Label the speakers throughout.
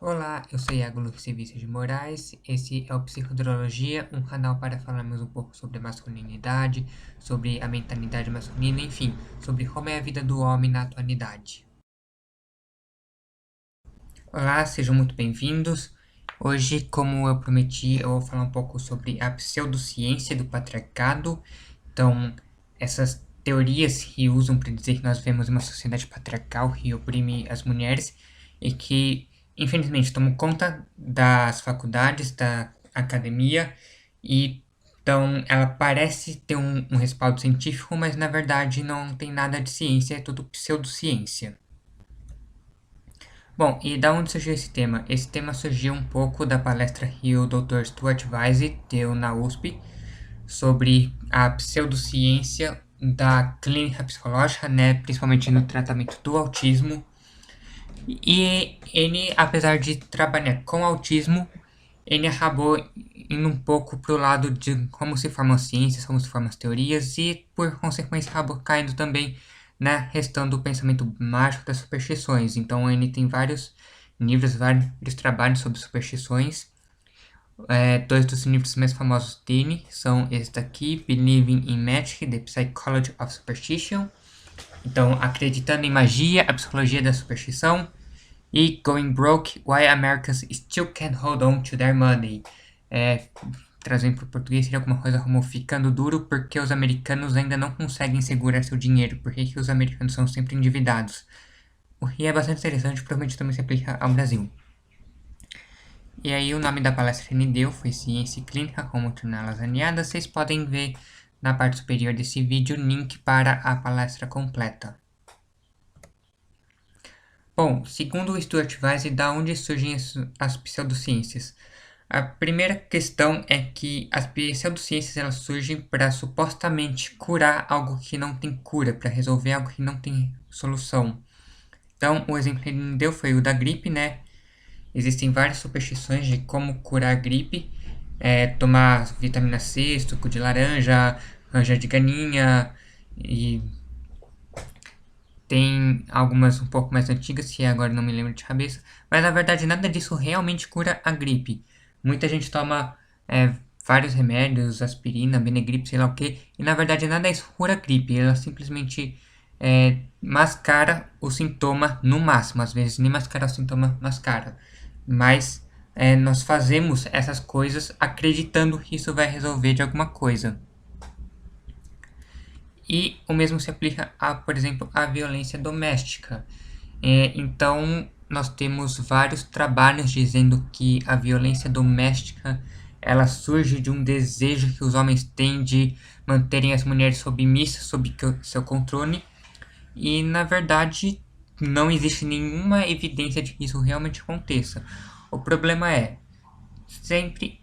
Speaker 1: Olá, eu sou Iago Luiz Vinícius de Moraes. Esse é o Psicodrologia, um canal para falarmos um pouco sobre a masculinidade, sobre a mentalidade masculina, enfim, sobre como é a vida do homem na atualidade. Olá, sejam muito bem-vindos. Hoje, como eu prometi, eu vou falar um pouco sobre a pseudociência do patriarcado. Então, essas teorias que usam para dizer que nós vivemos uma sociedade patriarcal que oprime as mulheres e que, infelizmente, tomam conta das faculdades, da academia, e então ela parece ter um respaldo científico, mas na verdade não tem nada de ciência, é tudo pseudociência. Bom, e da onde surgiu esse tema? Esse tema surgiu um pouco da palestra que o Dr. Stuart Weiss deu na USP sobre a pseudociência da clínica psicológica, né, principalmente no tratamento do autismo. E ele, apesar de trabalhar com autismo, ele acabou indo um pouco para o lado de como se formam as ciências, como se formam as teorias, e por consequência acabou caindo também na questão do pensamento mágico das superstições. Então ele tem vários livros, vários trabalhos sobre superstições. Dois dos livros mais famosos dele são esse daqui, Believing in Magic, The Psychology of Superstition. Então, acreditando em magia, a psicologia da superstição. E Going Broke, Why Americans Still Can't Hold On to Their Money. É, trazendo para o português seria alguma coisa como ficando duro porque os americanos ainda não conseguem segurar seu dinheiro. Por que os americanos são sempre endividados? O que é bastante interessante, provavelmente também se aplica ao Brasil. E aí o nome da palestra que ele deu foi Ciência Clínica como Tornar Lasaneadas. Vocês podem ver na parte superior desse vídeo o link para a palestra completa. Bom, segundo o Stuart Weiss, da onde surgem as pseudociências? A primeira questão é que as pseudociências elas surgem para supostamente curar algo que não tem cura, para resolver algo que não tem solução. Então, o exemplo que ele me deu foi o da gripe, né? Existem várias superstições de como curar a gripe. Tomar vitamina C, suco de laranja, canja de galinha. E tem algumas um pouco mais antigas, que agora não me lembro de cabeça. Mas na verdade nada disso realmente cura a gripe. Muita gente toma vários remédios, aspirina, Benegripe, sei lá o que. E na verdade nada disso cura a gripe. Ela simplesmente mascara o sintoma no máximo. Às vezes nem mascara o sintoma, mascara. Mas nós fazemos essas coisas acreditando que isso vai resolver de alguma coisa. E o mesmo se aplica a, por exemplo, a violência doméstica. Então, nós temos vários trabalhos dizendo que a violência doméstica ela surge de um desejo que os homens têm de manterem as mulheres submissas sob seu controle. E, na verdade, não existe nenhuma evidência de que isso realmente aconteça. O problema é, sempre,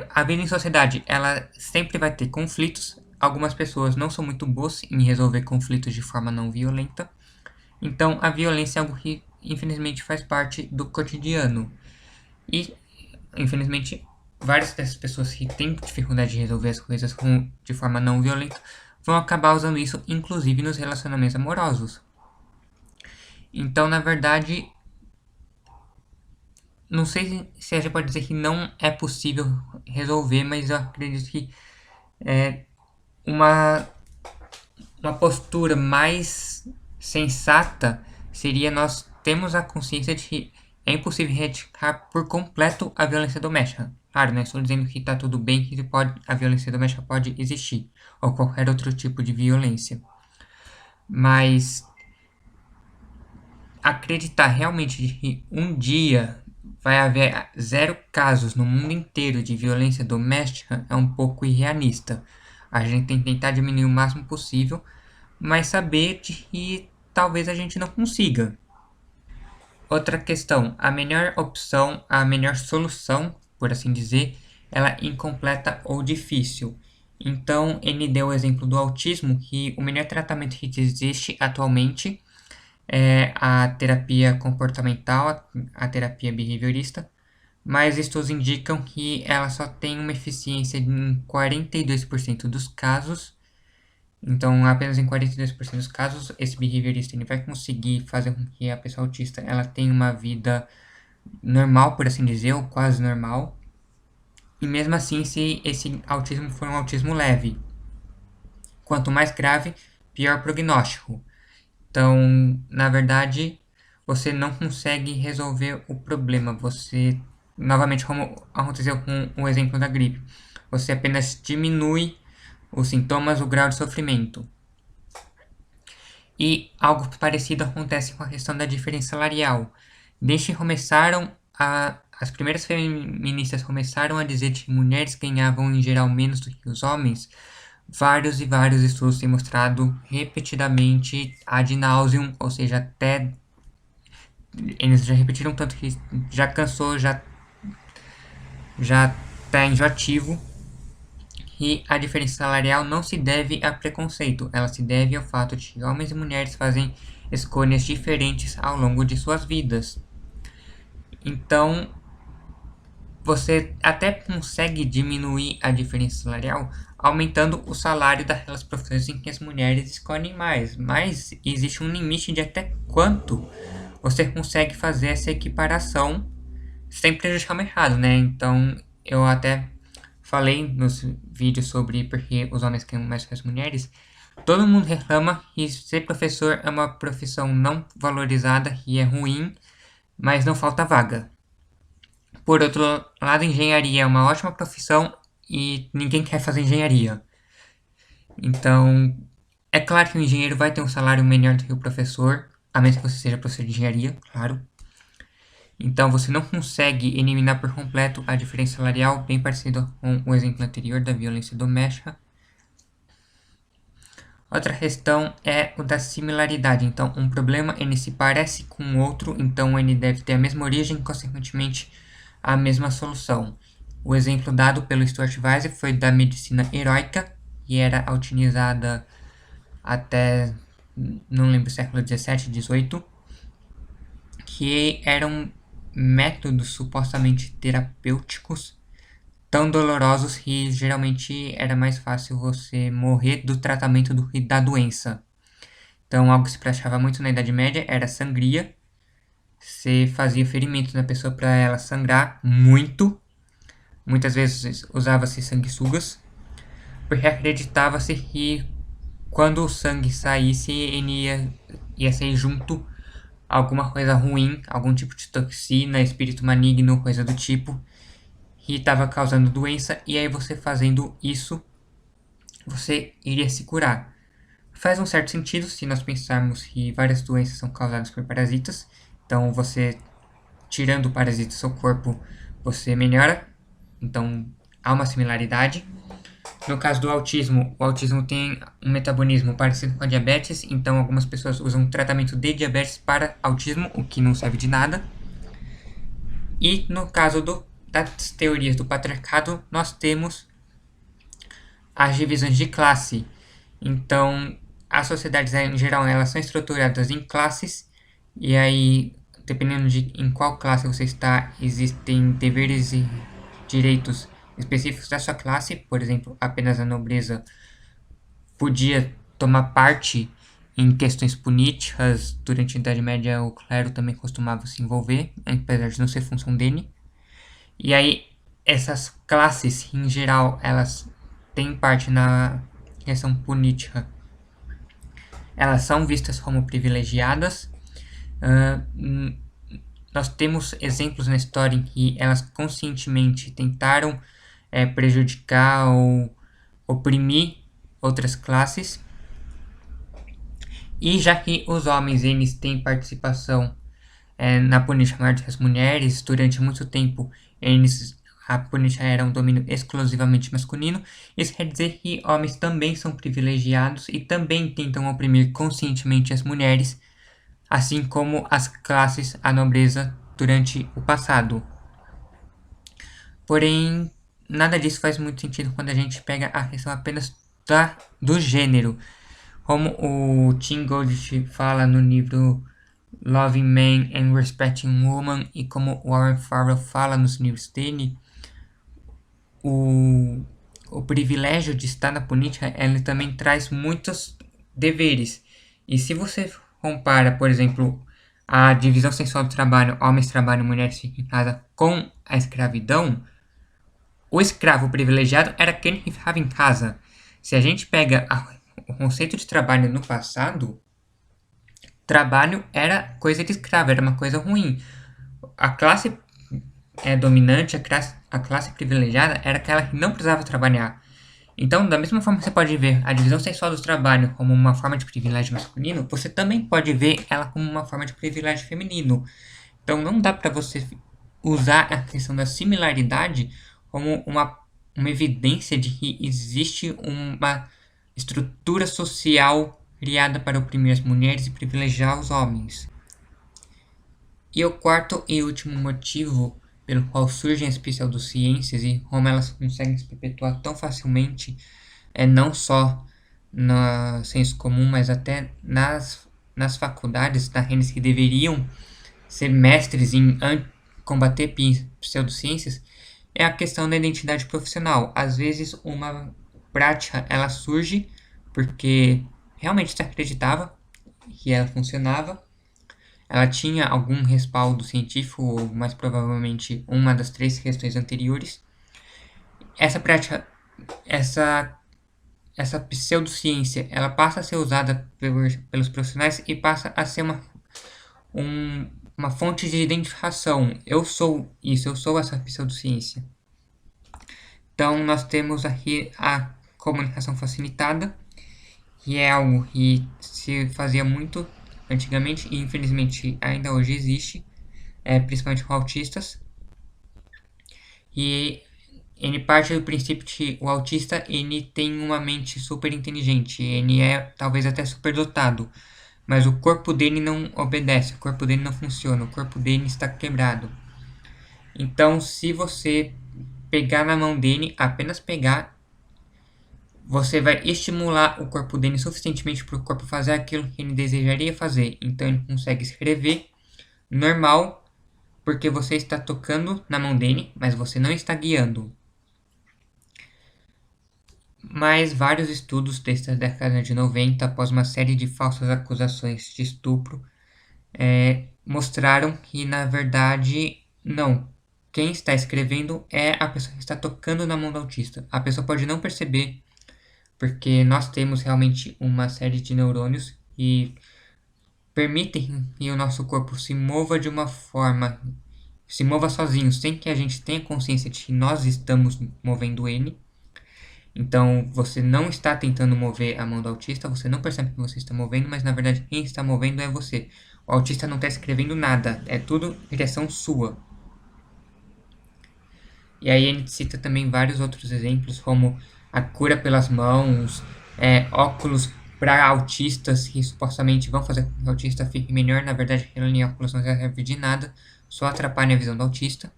Speaker 1: a vida em sociedade, ela sempre vai ter conflitos. Algumas pessoas não são muito boas em resolver conflitos de forma não violenta. Então, a violência é algo que, infelizmente, faz parte do cotidiano. E, infelizmente, várias dessas pessoas que têm dificuldade de resolver as coisas de forma não violenta vão acabar usando isso, inclusive, nos relacionamentos amorosos. Então, na verdade, não sei se a gente pode dizer que não é possível resolver, mas eu acredito que uma, uma postura mais sensata seria nós termos a consciência de que é impossível erradicar por completo a violência doméstica. Claro, não estou dizendo que está tudo bem, que a violência doméstica pode existir, ou qualquer outro tipo de violência. Mas acreditar realmente que um dia vai haver 0 casos no mundo inteiro de violência doméstica é um pouco irrealista. A gente tem que tentar diminuir o máximo possível, mas saber que talvez a gente não consiga. Outra questão, a melhor opção, a melhor solução, por assim dizer, ela é incompleta ou difícil. Então, ele deu o exemplo do autismo, que o melhor tratamento que existe atualmente é a terapia comportamental, a terapia behaviorista, mas estudos indicam que ela só tem uma eficiência em 42% dos casos. Então, apenas em 42% dos casos, esse behaviorista ele vai conseguir fazer com que a pessoa autista ela tenha uma vida normal, por assim dizer, ou quase normal. E mesmo assim, se esse autismo for um autismo leve. Quanto mais grave, pior prognóstico. Então, na verdade, você não consegue resolver o problema. Você, novamente, como aconteceu com o exemplo da gripe, você apenas diminui os sintomas, o grau de sofrimento. E algo parecido acontece com a questão da diferença salarial. Desde que as primeiras feministas começaram a dizer que mulheres ganhavam em geral menos do que os homens, vários e vários estudos têm mostrado repetidamente ad nauseam, ou seja, até eles já repetiram tanto que já cansou, já está enjoativo. E a diferença salarial não se deve a preconceito, ela se deve ao fato de que homens e mulheres fazem escolhas diferentes ao longo de suas vidas. Então, você até consegue diminuir a diferença salarial aumentando o salário daquelas profissões em que as mulheres escolhem mais, mas existe um limite de até quanto você consegue fazer essa equiparação sem prejudicar o mercado, né? Então, eu até falei nos vídeos sobre porque os homens ganham mais que as mulheres. Todo mundo reclama que ser professor é uma profissão não valorizada e é ruim, mas não falta vaga. Por outro lado, engenharia é uma ótima profissão e ninguém quer fazer engenharia. Então, é claro que o engenheiro vai ter um salário menor do que o professor, a menos que você seja professor de engenharia, claro. Então, você não consegue eliminar por completo a diferença salarial, bem parecido com o exemplo anterior da violência doméstica. Outra questão é o da similaridade. Então, um problema ele se parece com o outro, então ele deve ter a mesma origem, consequentemente, a mesma solução. O exemplo dado pelo Stuart Weiss foi da medicina heróica, que era utilizada até, não lembro, século 17, 18, que eram métodos supostamente terapêuticos tão dolorosos que geralmente era mais fácil você morrer do tratamento do que da doença. Então, algo que se praticava muito na Idade Média era sangria. Você fazia ferimentos na pessoa para ela sangrar muito. Muitas vezes usava-se sanguessugas, porque acreditava-se que quando o sangue saísse, ele ia sair junto alguma coisa ruim, algum tipo de toxina, espírito maligno, coisa do tipo, que estava causando doença, e aí você fazendo isso, você iria se curar. Faz um certo sentido se nós pensarmos que várias doenças são causadas por parasitas, então você tirando o parasita do seu corpo, você melhora, então há uma similaridade. No caso do autismo, o autismo tem um metabolismo parecido com a diabetes, então algumas pessoas usam tratamento de diabetes para autismo, o que não serve de nada. E no caso das teorias do patriarcado, nós temos as divisões de classe. Então, as sociedades em geral elas são estruturadas em classes, e aí, dependendo de em qual classe você está, existem deveres e direitos específicos da sua classe. Por exemplo, apenas a nobreza podia tomar parte em questões políticas. Durante a Idade Média, o clero também costumava se envolver, apesar de não ser função dele. E aí, essas classes, em geral, elas têm parte na questão política. Elas são vistas como privilegiadas. Uh, nós temos exemplos na história em que elas conscientemente tentaram prejudicar ou oprimir outras classes. E já que os homens eles têm participação na política maior do que as mulheres, durante muito tempo a política era um domínio exclusivamente masculino, isso quer dizer que homens também são privilegiados e também tentam oprimir conscientemente as mulheres, assim como as classes, a nobreza, durante o passado. Porém, nada disso faz muito sentido quando a gente pega a questão apenas do gênero. Como o Tim Goldich fala no livro Loving Man and Respecting Woman, e como Warren Farrell fala nos livros dele, o privilégio de estar na política ele também traz muitos deveres. E se você compara, por exemplo, a divisão sexual do trabalho, homens trabalham, mulheres ficam em casa, com a escravidão, o escravo privilegiado era quem ficava em casa. Se a gente pega o conceito de trabalho no passado, trabalho era coisa de escravo, era uma coisa ruim. A classe dominante, a classe privilegiada, era aquela que não precisava trabalhar. Então, da mesma forma que você pode ver a divisão sexual do trabalho como uma forma de privilégio masculino, você também pode ver ela como uma forma de privilégio feminino. Então, não dá para você usar a questão da similaridade como uma evidência de que existe uma estrutura social criada para oprimir as mulheres e privilegiar os homens. E o quarto e último motivo pelo qual surgem as pseudociências e como elas conseguem se perpetuar tão facilmente, não só no senso comum, mas até nas faculdades, naqueles que deveriam ser mestres em combater pseudociências, é a questão da identidade profissional. Às vezes uma prática ela surge porque realmente se acreditava que ela funcionava, ela tinha algum respaldo científico, ou mais provavelmente uma das três questões anteriores. Essa prática, essa pseudociência, ela passa a ser usada pelos profissionais e passa a ser uma fonte de identificação. Eu sou isso, eu sou essa pseudociência. Então, nós temos aqui a comunicação facilitada, que é algo que se fazia muito antigamente e infelizmente ainda hoje existe, principalmente com autistas. E ele parte do princípio que o autista ele tem uma mente super inteligente, ele é talvez até super dotado, mas o corpo dele não obedece, o corpo dele não funciona, o corpo dele está quebrado. Então, se você pegar na mão dele, apenas pegar, você vai estimular o corpo dele suficientemente para o corpo fazer aquilo que ele desejaria fazer. Então, ele consegue escrever normal, porque você está tocando na mão dele, mas você não está guiando. Mas vários estudos desde a década de 90, após uma série de falsas acusações de estupro, mostraram que, na verdade, não. Quem está escrevendo é a pessoa que está tocando na mão do autista. A pessoa pode não perceber, porque nós temos realmente uma série de neurônios que permitem que o nosso corpo se mova de uma forma, se mova sozinho, sem que a gente tenha consciência de que nós estamos movendo ele. Então, você não está tentando mover a mão do autista, você não percebe que você está movendo, mas na verdade quem está movendo é você. O autista não está escrevendo nada, é tudo criação sua. E aí a gente cita também vários outros exemplos, como a cura pelas mãos, óculos para autistas que supostamente vão fazer com que o autista fique melhor, na verdade aquele óculos não serve de nada, só atrapalha a visão do autista.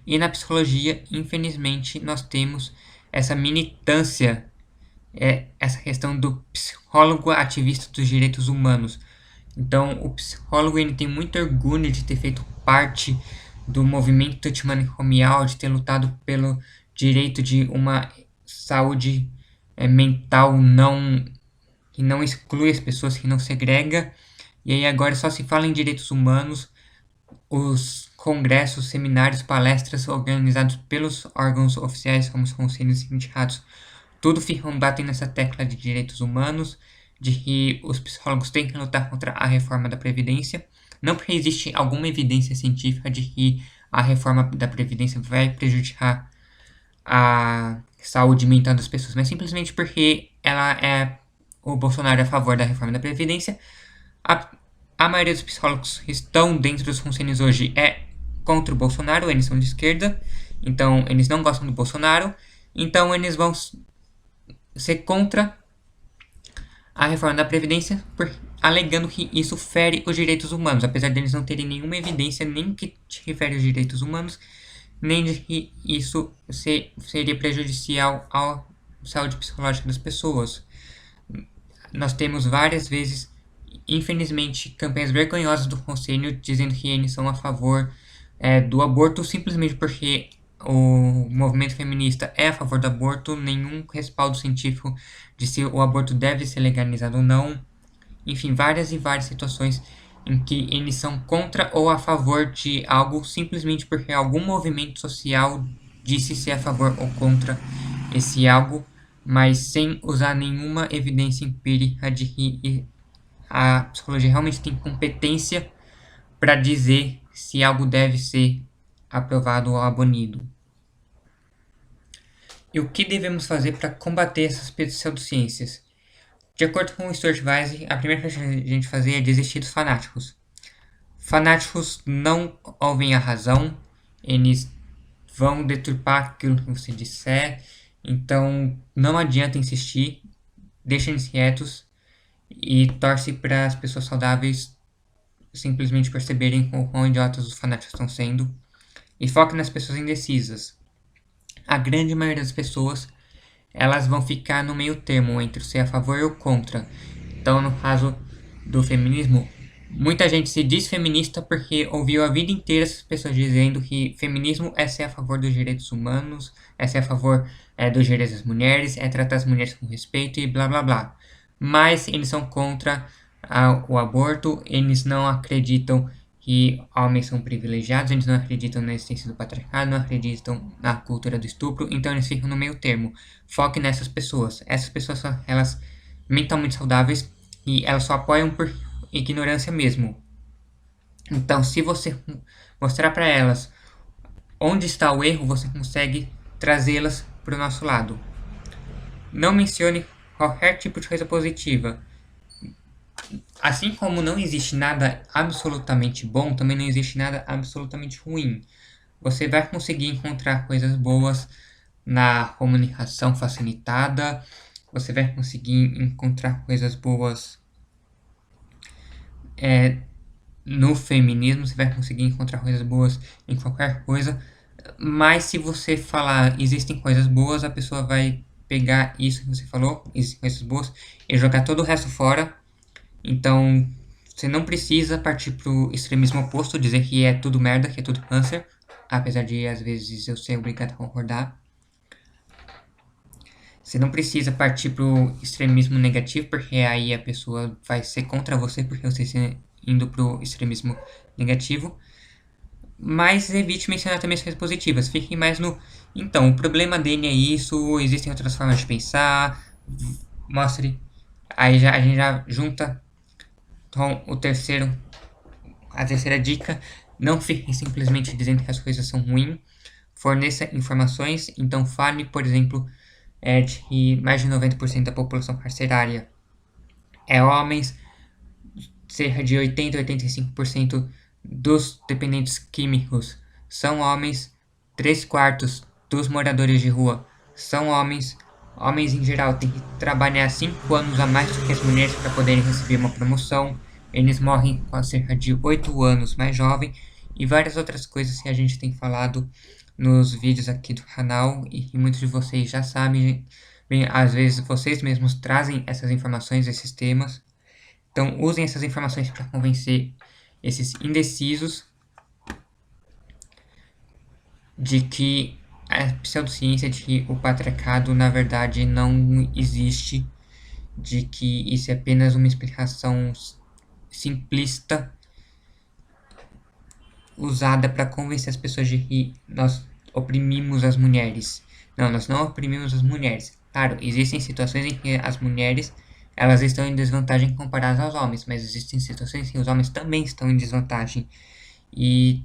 Speaker 1: E na psicologia, infelizmente, nós temos essa militância, essa questão do psicólogo ativista dos direitos humanos. Então, o psicólogo ele tem muito orgulho de ter feito parte do movimento antimanicomial, de ter lutado pelo direito de uma saúde mental que não exclui as pessoas, que não segrega. E aí agora só se fala em direitos humanos. Os congressos, seminários, palestras organizados pelos órgãos oficiais, como os conselhos e sindicatos, tudo ficam batendo nessa tecla de direitos humanos, de que os psicólogos têm que lutar contra a reforma da Previdência, não porque existe alguma evidência científica de que a reforma da Previdência vai prejudicar a saúde mental das pessoas, mas simplesmente porque o Bolsonaro é a favor da reforma da Previdência. A maioria dos psicólogos que estão dentro dos conselhos hoje é contra o Bolsonaro, eles são de esquerda, então eles não gostam do Bolsonaro, então eles vão ser contra a reforma da Previdência, alegando que isso fere os direitos humanos, apesar deles não terem nenhuma evidência nem que refere aos direitos humanos, nem de que isso seria prejudicial à saúde psicológica das pessoas. Nós temos várias vezes, infelizmente, campanhas vergonhosas do Conselho dizendo que eles são a favor do aborto simplesmente porque o movimento feminista é a favor do aborto, nenhum respaldo científico de se o aborto deve ser legalizado ou não. enfim, várias e várias situações em que eles são contra ou a favor de algo simplesmente porque algum movimento social disse ser a favor ou contra esse algo, mas sem usar nenhuma evidência empírica de que a psicologia realmente tem competência para dizer se algo deve ser aprovado ou abolido. E o que devemos fazer para combater essas pseudociências? De acordo com o Stuart Weiss, a primeira coisa que a gente fazer é desistir dos fanáticos. Fanáticos não ouvem a razão, eles vão deturpar aquilo que você disser, então não adianta insistir, deixem eles quietos e torce para as pessoas saudáveis simplesmente perceberem o quão idiotas os fanáticos estão sendo e foque nas pessoas indecisas. A grande maioria das pessoas elas vão ficar no meio termo entre ser a favor e o contra. Então, no caso do feminismo, muita gente se diz feminista porque ouviu a vida inteira essas pessoas dizendo que feminismo é ser a favor dos direitos humanos, é ser a favor dos direitos das mulheres, é tratar as mulheres com respeito e blá blá blá. Mas eles são contra o aborto, eles não acreditam que homens são privilegiados, eles não acreditam na existência do patriarcado, não acreditam na cultura do estupro, então eles ficam no meio termo. Foque nessas pessoas. Essas pessoas são elas mentalmente saudáveis e elas só apoiam por ignorância mesmo. Então, se você mostrar para elas onde está o erro, você consegue trazê-las para o nosso lado. Não mencione qualquer tipo de coisa positiva. Assim como não existe nada absolutamente bom, também não existe nada absolutamente ruim. Você vai conseguir encontrar coisas boas na comunicação facilitada, você vai conseguir encontrar coisas boas no feminismo, você vai conseguir encontrar coisas boas em qualquer coisa, mas se você falar existem coisas boas, a pessoa vai pegar isso que você falou, existem coisas boas, e jogar todo o resto fora. Então, você não precisa partir pro extremismo oposto, dizer que é tudo merda, que é tudo câncer, apesar de às vezes eu ser obrigado a concordar. Você não precisa partir pro extremismo negativo, porque aí a pessoa vai ser contra você, porque você está indo pro extremismo negativo. Mas evite mencionar também as coisas positivas. Fique mais no. Então, o problema dele é isso, existem outras formas de pensar. Mostre. Aí a gente já junta com a terceira dica. Não fique simplesmente dizendo que as coisas são ruins. Forneça informações. Então, fale, por exemplo, de que mais de 90% da população carcerária é homens, cerca de 80 a 85% dos dependentes químicos são homens, 3/4 dos moradores de rua são homens. Homens em geral têm que trabalhar 5 anos a mais do que as mulheres para poderem receber uma promoção. Eles morrem com cerca de 8 anos mais jovem e várias outras coisas que a gente tem falado nos vídeos aqui do canal e que muitos de vocês já sabem. Bem, às vezes vocês mesmos trazem essas informações, esses temas. Então usem essas informações para convencer esses indecisos de que a pseudociência, de que o patriarcado na verdade não existe, de que isso é apenas uma explicação simplista usada para convencer as pessoas de que nós oprimimos as mulheres. Não, nós não oprimimos as mulheres. Claro, existem situações em que as mulheres elas estão em desvantagem comparadas aos homens, mas existem situações em que os homens também estão em desvantagem. E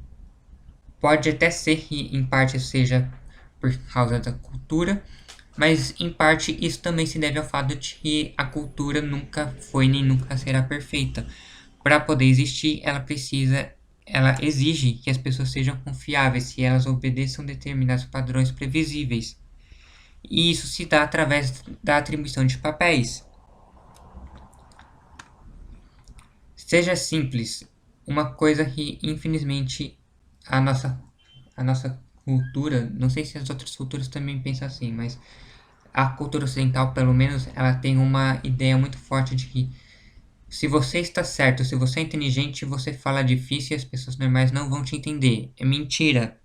Speaker 1: pode até ser que em parte seja por causa da cultura, mas em parte isso também se deve ao fato de que a cultura nunca foi nem nunca será perfeita. Para poder existir, ela exige que as pessoas sejam confiáveis, que elas obedeçam determinados padrões previsíveis. E isso se dá através da atribuição de papéis. Seja simples, uma coisa que infelizmente a nossa cultura, não sei se as outras culturas também pensam assim, mas a cultura ocidental, pelo menos, ela tem uma ideia muito forte de que se você está certo, se você é inteligente, você fala difícil e as pessoas normais não vão te entender. É mentira.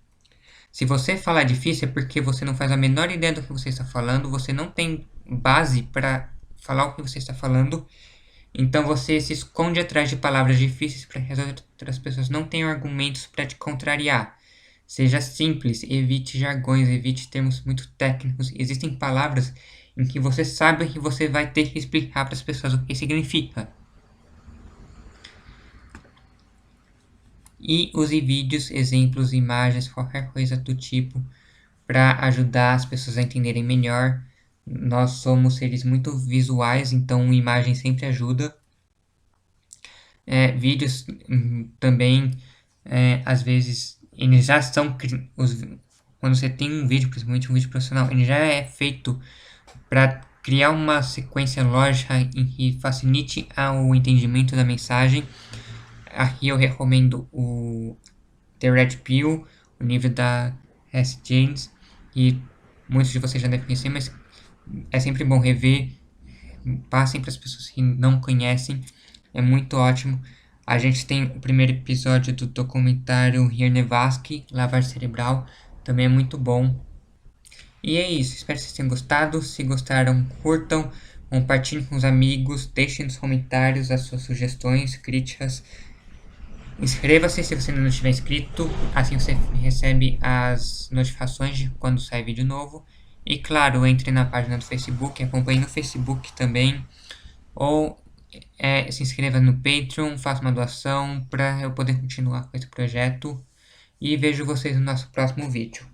Speaker 1: Se você fala difícil é porque você não faz a menor ideia do que você está falando, você não tem base para falar o que você está falando Então você se esconde atrás de palavras difíceis para que as outras pessoas não tenham argumentos para te contrariar. Seja simples, evite jargões, evite termos muito técnicos. Existem palavras em que você sabe que você vai ter que explicar para as pessoas o que significa. E use vídeos, exemplos, imagens, qualquer coisa do tipo para ajudar as pessoas a entenderem melhor. Nós somos seres muito visuais, então imagem sempre ajuda. Vídeos também, às vezes, eles já são. Quando você tem um vídeo, principalmente um vídeo profissional, ele já é feito para criar uma sequência lógica em que facilite o entendimento da mensagem. Aqui eu recomendo o The Red Pill, o livro da S. James, e muitos de vocês já devem conhecer, mas é sempre bom rever. Passem para as pessoas que não conhecem, é muito ótimo. A gente tem o primeiro episódio do documentário Hiernevaski, Lavagem Cerebral, também é muito bom. E é isso, espero que vocês tenham gostado. Se gostaram, curtam, compartilhem com os amigos, deixem nos comentários as suas sugestões, críticas. Inscreva-se se você ainda não estiver inscrito, assim você recebe as notificações de quando sai vídeo novo. E claro, entre na página do Facebook, acompanhe no Facebook também, ou se inscreva no Patreon, faça uma doação para eu poder continuar com esse projeto. E vejo vocês no nosso próximo vídeo.